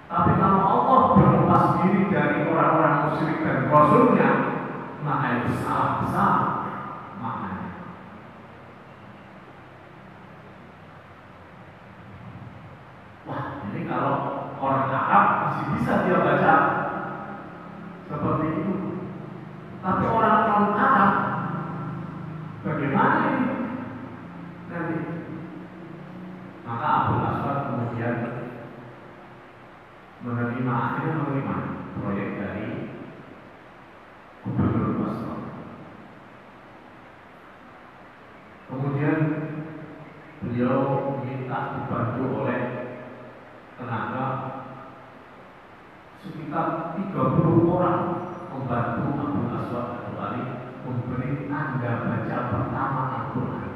Tapi kalau Allah berlepas diri dari orang-orang musyrik dan Rasulnya, maka itu salah besar maknanya. Wah, ini kalau orang Arab masih bisa dia baca seperti itu. Tapi orang Arab bagaimana ini? Nanti maka Abul Aswad kemudian akhirnya menerima proyek dari Gubernur Basra. Kemudian beliau minta dibantu oleh tenaga sekitar 30 orang membantu Abul Aswad Ad-Du'ali memberi tanda baca pertama Al-Quran.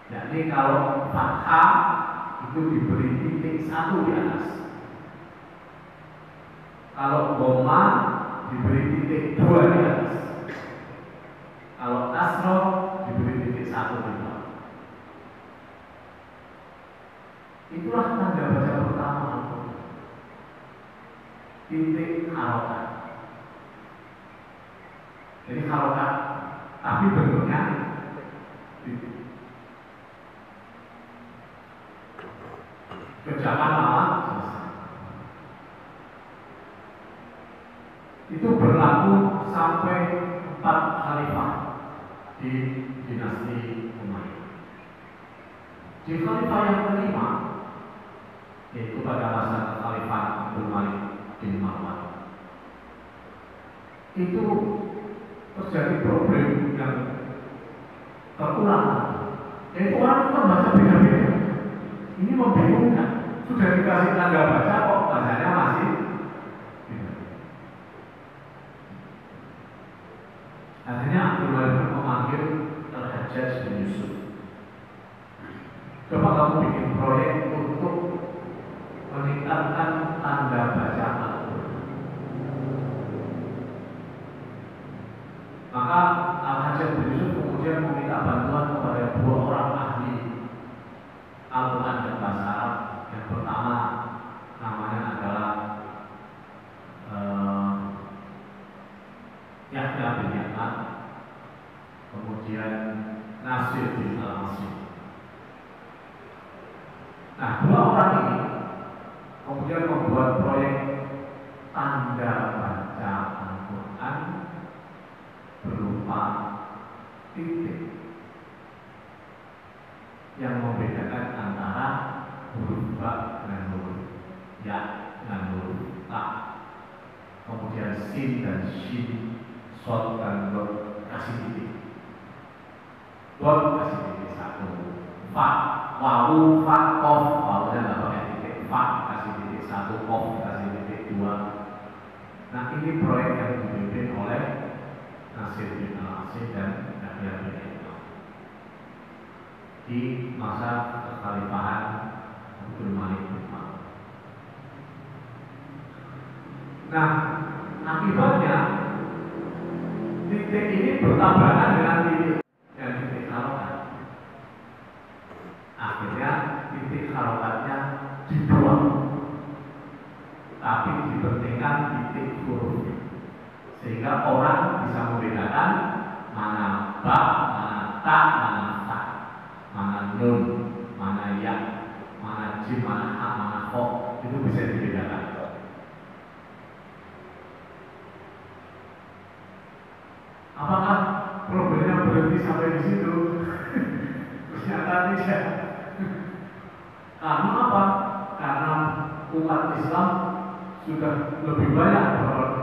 Jadi kalau fathah itu diberi titik 1 di atas. Kalau dhamma diberi titik 2 di atas. Kalau kasroh diberi titik 1 di bawah. Itulah tanda baca pertama Al-Quran. Titik harokat. Jadi harokat, tapi bentuknya titik. Kerjakan malam selesai. Itu berlaku sampai 4 khalifah di dinasti Umayyah. Di khalifah yang kelima, yaitu pada masa Khalifah Abdul Malik bin Marwan, itu terjadi problem yang terulang. Yaitu orang itu baca beda-beda. Ini membingungkan. Sudah dikasih tanda baca kok bacanya masih beda. Akhirnya Abdul Malik memanggil Al-Hajjaj bin Yusuf. Coba kamu bikin proyek untuk meningkatkan tanda baca Al-Quran. Maka Al-Hajjaj bin Yusuf kemudian meminta bantuan kepada 2 orang ahli Al-Quran dan bahasa Arab. Yang pertama namanya adalah Yahya bin Ya'man, kemudian Nasir bin Al-Masih. Nah, 2 orang ini kemudian membuat proyek tanda baca Al-Quran berupa titik yang membedakan antara huruf ba dengan huruf ya dengan huruf ta, kemudian sin dan shin, shod dan dot kasih titik, dot kasih titik 1, fa wawu fa kof wawunya nggak pakai titik, fa kasih titik 1, kof kasih titik 2. Nah, ini proyek yang dipimpin oleh Nasir bin Al-Masih dan Yahya bin Ya'man di masa kekhalifahan Abdul Malik bin Marwan. Nah, akibatnya titik ini bertabrakan dengan titik yang titik harokat. Akhirnya titik memberikan titik huruf, sehingga orang bisa membedakan mana ba, mana ta, mana fa, mana nun, mana ya, mana jim, mana ha, mana ho, itu bisa dibedakan. Apakah problemnya berhenti sampai di situ? Ternyata tidak. Karena apa? Karena umat Islam sudah lebih banyak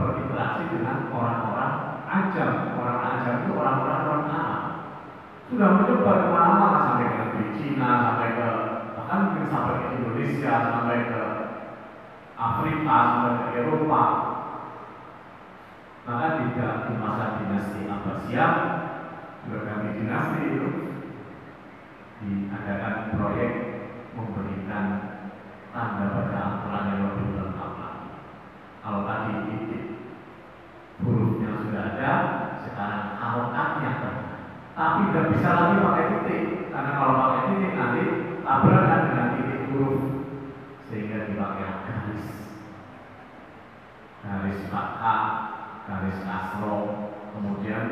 berinteraksi dengan orang-orang ajam. Orang ajam itu orang-orang non-Arab. Sudah menyebar kemana-mana, sampai ke negeri Cina, sampai ke bahkan mungkin sampai ke Indonesia, sampai ke Afrika, sampai ke Eropa. Maka tidak di masa dinasti Abbasiyah, sudah ganti dinasti itu, diadakan proyek memberikan tanda baca Al-Quran yang lebih lengkap lagi. Kalau tadi titik hurufnya sudah ada, sekarang harokatnya ada. Tapi tidak bisa lagi pakai titik, karena kalau pakai titik nanti tabrakan dengan titik huruf, sehingga dipakai garis, garis fathah, garis kasro, kemudian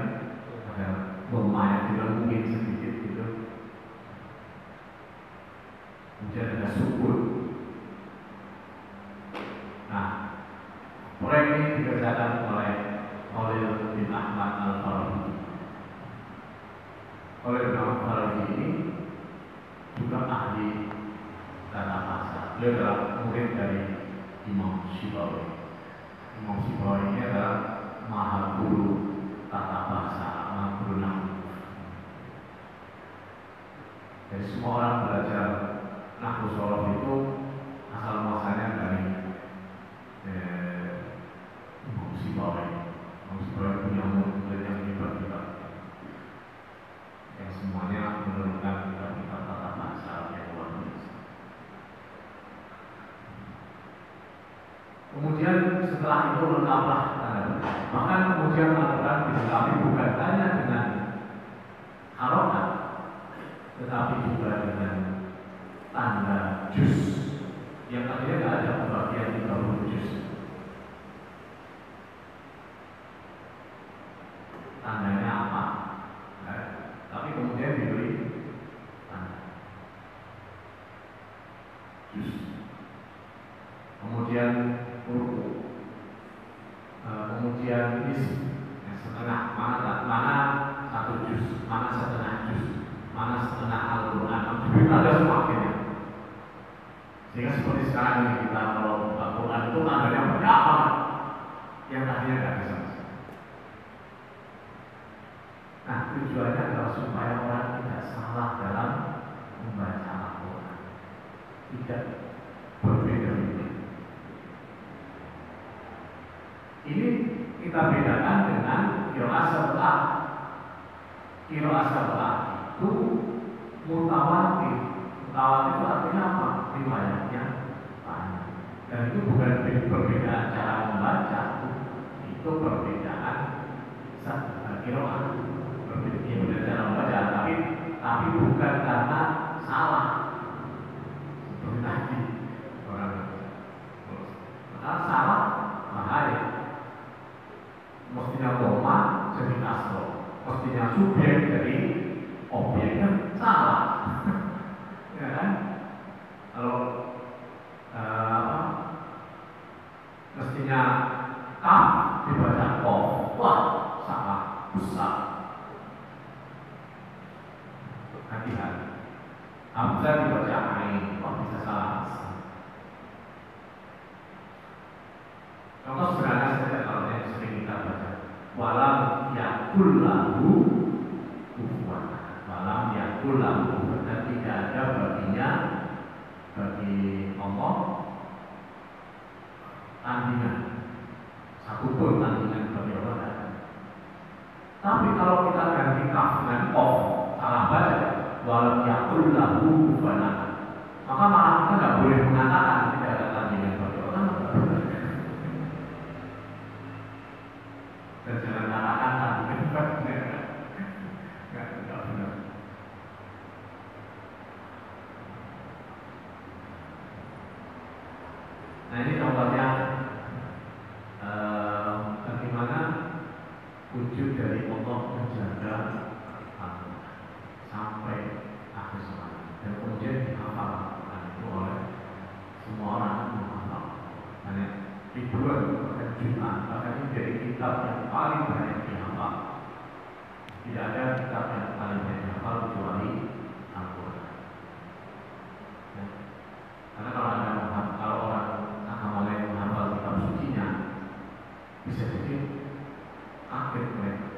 ada lumayan juga mungkin sedikit gitu, kemudian ada sukun. Nah, proyek ini dikerjakan oleh Khalil bin Ahmad Al-Farabi. Khalil bin Ahmad Al-Farabi ini juga ahli tata bahasa. Beliau adalah murid dari Imam Syibawi. Imam Syibawi ini adalah maha guru tata bahasa, maha guru nahwu. Jadi semua orang belajar nahwu shorof itu asal muasalnya dari Imam Syibawi. Imam Syibawi punya murid yang hebat-hebat, yang semuanya menurunkan kitab-kitab tata bahasa yang luar biasa. Kemudian setelah itu lengkaplah bahkan kemudian Al-Quran dilengkapi bukan hanya dengan harokat, tetapi juga dengan tanda juz yang tadinya tidak ada pembagian 30 juz. Tandanya apa? Tapi kemudian diberi tanda juz. Kemudian ruku, kemudian setengah, mana satu juz, mana setengah juz, mana setengah Al-Quran. Itu ada semua akhirnya. Sehingga seperti sekarang ini kita kalau Al-Quran itu tandanya banyak banget, yang tadinya tidak bisa. Nah, tujuannya adalah supaya orang tidak salah dalam membaca Al-Quran, tidak berbeda-beda. Ini kita bedakan dengan qiraah sebelah. Qiraah sebelah itu mutawatir. Mutawatir itu artinya apa? Riwayatnya banyak. Dan itu bukan perbedaan cara membaca, itu perbedaan qiraah. Perbedaan cara membaca, tapi bukan karena salah. Seperti tadi orang salah bahaya. Mestinya koma jadi kasro, mestinya subjek jadi objek, kan salah. Ya kan? Kalau mestinya kaf dibaca kof, wah salah besar. Hati-hati. Hamzah dibaca ain, wah bisa salah besar. Contoh sederhana saja kalau yang sering kita baca, walam yakul lahu kufuwan, walam yakul lahu kufuwan, dan tidak ada baginya, bagi Allah tandingan, satupun tandingan bagi Allah. Tapi kalau kita ganti kaf dengan kof, salah baca, walam yakul lahu kufuwan, maka malah kita nggak boleh mengatakan tidak ada tandingan bagi Allah. Dan jangan katakan tandingan bagi Allah. Nggak benar. Nah, ini contohnya menjaga Al-Quran sampai akhir zaman, dan kemudian dihafal Al-Quran itu oleh semua orang yang menghafal. Hanya ribuan, bahkan jutaan, bahkan ini dari kitab yang paling banyak dihafal. Tidak ada kitab yang paling banyak dihafal kecuali Al-Quran. Ya. Karena kalau orang agama lain menghafal kitab sucinya, bisa jadi kaget mereka.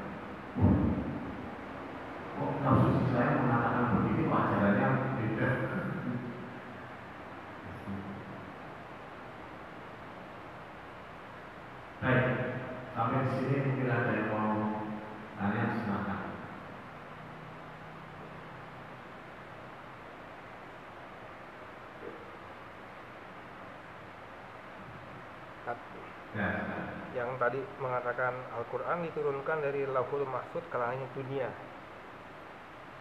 Kok kitab suci saya mengatakan begini, kok ajarannya beda? Baik, sampai di sini mungkin ada yang mau tanya, silakan. Ya.
Yang tadi mengatakan Al-Quran diturunkan dari Lauhul Mahfuz ke langit dunia,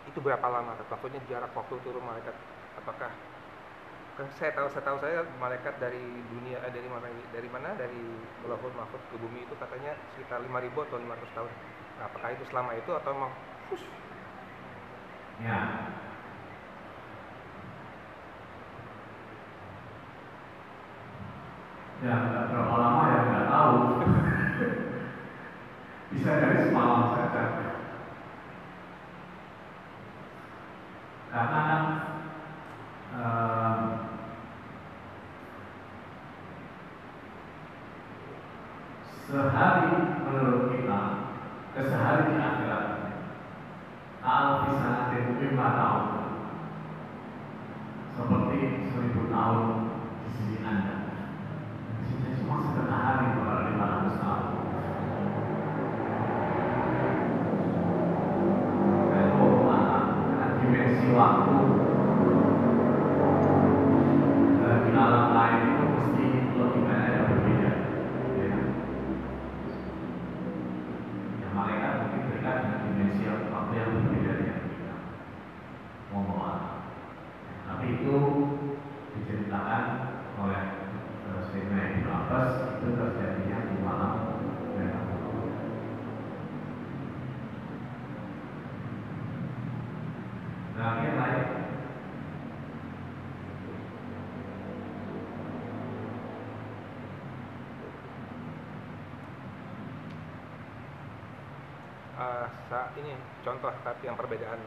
itu berapa lama? Maksudnya jarak waktu turun malaikat, apakah? Kan setahu saya malaikat dari dunia dari mana dari Lauhul Mahfuz ke bumi itu katanya sekitar 5.000 atau 500 tahun. Nah, apakah itu selama itu atau memang
Ya. Ya, berapa lama ya nggak tahu. Bisa dari semalam saja. Karena kan sehari menurut kita, sehari di akhirat, kalau bisa nanti mungkin 5 tahun, seperti 1000 tahun di sini Anda. Jadi cuma setengah hari kalau 500 tahun. Lalu dengan dimensi waktu di alam lain itu mesti logikanya yang berbeda. Ya. Yang malaikat mungkin berikan dengan dimensi waktu yang berbeda dengan kita. Mohon. Tapi itu diceritakan oleh Sayyidina Ibnu Abbas, itu terjadinya di malam Lailatul. Nah, yang lain.
Ini contoh tapi yang perbedaan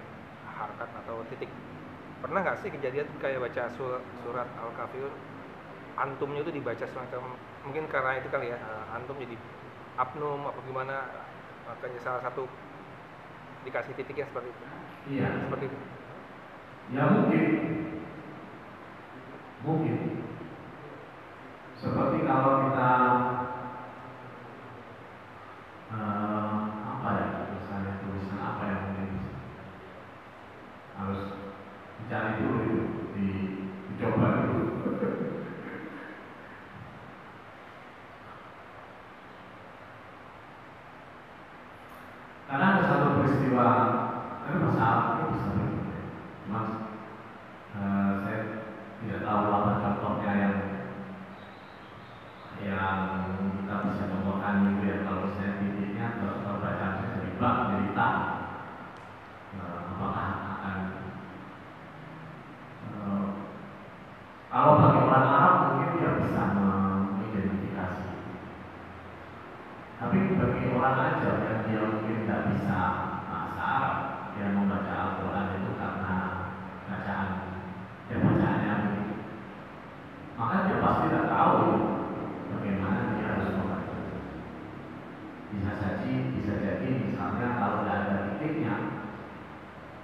harakat atau titik. Pernah nggak sih kejadian kayak baca surat Al-Kafirun, antumnya itu dibaca semacam, mungkin karena itu kali ya, antum jadi apnum apa gimana, makanya salah satu dikasih titiknya seperti itu.
Iya.
Seperti itu.
Ya mungkin. Seperti kalau kita apa ya, misalnya tulisan apa yang mungkin harus dicari dulu itu, dicoba dulu. Karena ada satu peristiwa, ini masalah ini bisa berbeda. Mas, saya tidak tahu apa contohnya yang kita bisa contohkan gitu ya. Kalau saya titiknya kalau bacaan saya jadi bak menjadi tak, apakah akan kalau bagi orang Arab mungkin dia bisa mengidentifikasi. Tapi bagi orang aja yang dia mungkin tidak bisa bahasa Arab, dia membaca Al-Quran itu karena bacaannya begitu. Maka dia pasti tidak tahu bagaimana dia harus membaca. Bisa jadi misalnya kalau tidak ada titiknya,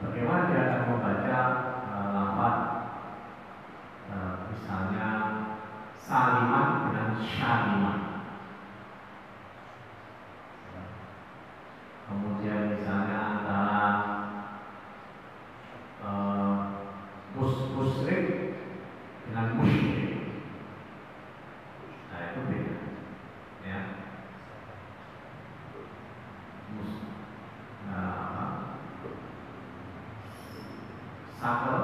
bagaimana dia akan membaca lafaz misalnya salimat dengan syalimat. Kemudian misalnya antara musyrik dengan musyrik, nah itu beda, ya. Sakel,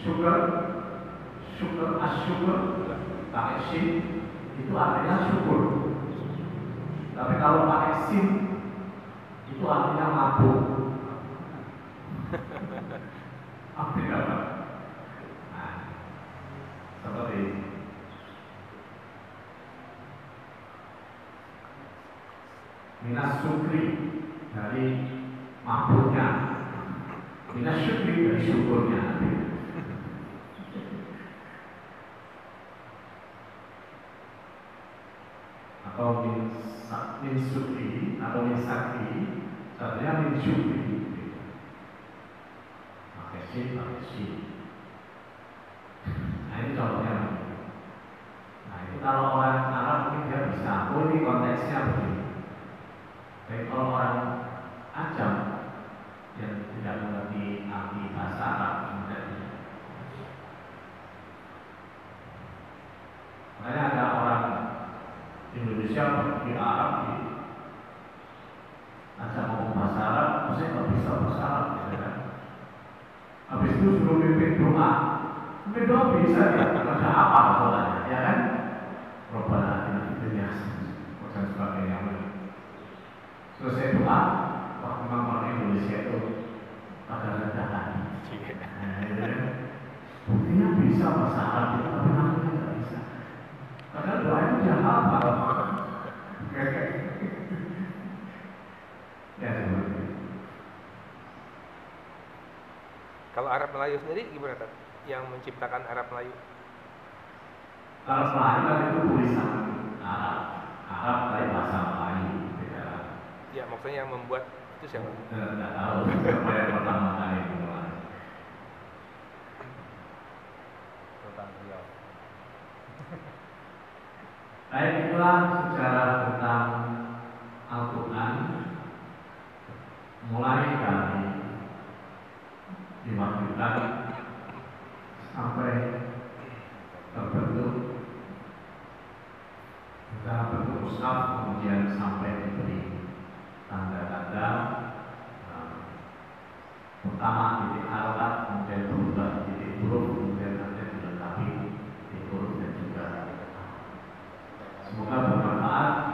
syukur, asyukur, pakai shin, itu artinya syukur. kalau pakai SIM itu artinya mabuk. Apa ya Pak? Nah, seperti ini. Minas syukri dari mabuknya, minas syukri dari syukurnya. Atau min syukri atau min sakri, satunya min syukri. Pakai sih. Nah ini contohnya. Nah itu kalau orang Arab mungkin dia bisa. Oh ini konteksnya begini. Tapi kalau orang Ajam yang tidak mengerti arti bahasa Arab, makanya ada orang Indonesia pergi Arab di Ajam ngomong bahasa Arab, saya nggak bisa bahasa Arab, gitu kan? Habis itu suruh mimpin doa bisa ya, ada apa soalnya, ya kan? Robbana atina fid dunya hasanah dan sebagainya. Selesai doa, waktu orang Indonesia itu pada rendah hati. Buktinya bisa bahasa Arab itu, tapi namanya nggak bisa. Padahal doanya dia hafal. Ya seperti itu.
Kalau Arab Melayu sendiri gimana Tad? Yang menciptakan Arab Melayu?
Kalau Melayu kan itu tulisan Arab dari bahasa Melayu.
Ya maksudnya yang membuat itu siapa?
Tidak tahu siapa yang pertama kali mulai. Baik, itulah sejarah tentang Al-Quran mulai dari diwakilkan sampai terbentuk mushaf, kemudian sampai diberi tanda-tanda pertama titik harokat, kemudian berubah titik huruf, kemudian nanti dilengkapi titik huruf dan juga semoga bermanfaat.